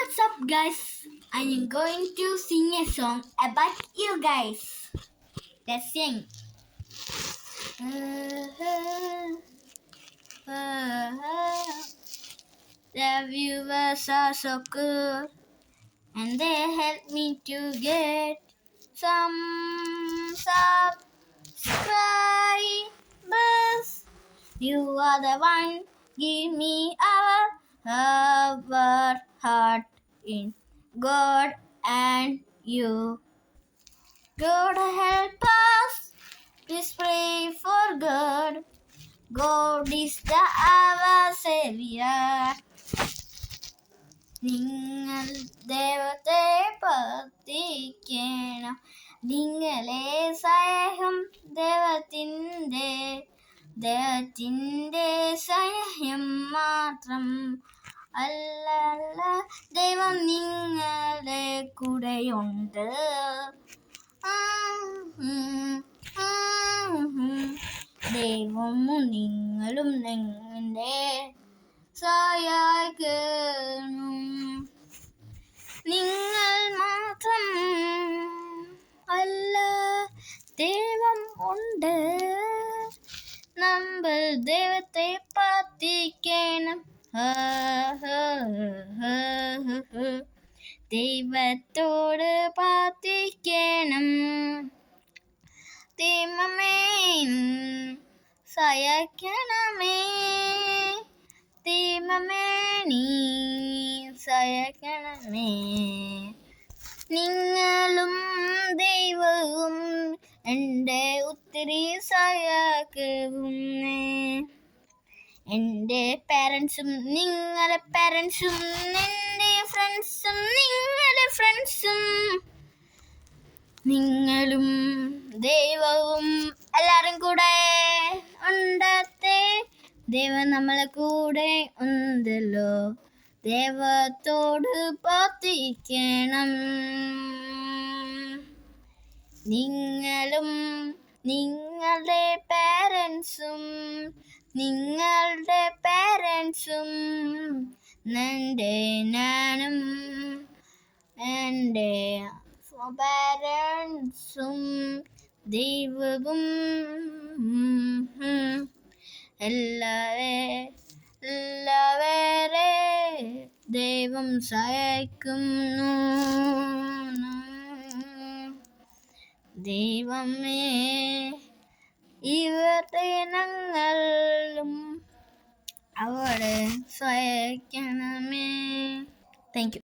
What's up, guys? I'm going to sing a song about you guys. Let's sing. The viewers are so good, and they help me to get some subscribers. You are the one, give me our heart in God and you. God help us, please pray for God. God is our Savior. നിങ്ങൾ ദൈവത്തെ പ്രാർത്ഥിക്കണം. നിങ്ങളെ സഹായം ദൈവത്തിൻ്റെ സഹായം മാത്രം. അല്ല ദൈവം നിങ്ങളെ കൂടെയുണ്ട്. ദൈവവും നിങ്ങളും നിങ്ങളുടെ സഹായിക്കണം. നിങ്ങൾ മാത്രം അല്ല, ദൈവം ഉണ്ട്. നമ്മൾ ദൈവത്തെ പ്രാർത്ഥിക്കണം. ദൈവത്തോട് പ്രാർത്ഥിക്കണം. ദൈവമേ സഹായിക്കണമേ. ദൈവമേ നീ സഹായിക്കണമേ. നിങ്ങളും ദൈവവും എൻ്റെ ഒത്തിരി സഹായിക്കും. എൻ്റെ പാരൻസും നിങ്ങളുടെ പാരൻസും, എൻ്റെ ഫ്രണ്ട്സും നിങ്ങളുടെ ഫ്രണ്ട്സും, നിങ്ങളും ദൈവവും എല്ലാവരും കൂടെ ഉണ്ടത്തെ. ദൈവം നമ്മളെ കൂടെ ഉണ്ടല്ലോ. ദൈവത്തോട് പ്രാർത്ഥിക്കണം. നിങ്ങളും നിങ്ങളുടെ പാരൻസും ഞാനും എൻ്റെ പാരൻസും ദൈവവും എല്ലാവരെ ദൈവം സഹായിക്കുന്നു. ദൈവമേ ഇവരുടെ ഞങ്ങളും അവിടെ സഹായിക്കണമേ. Thank you.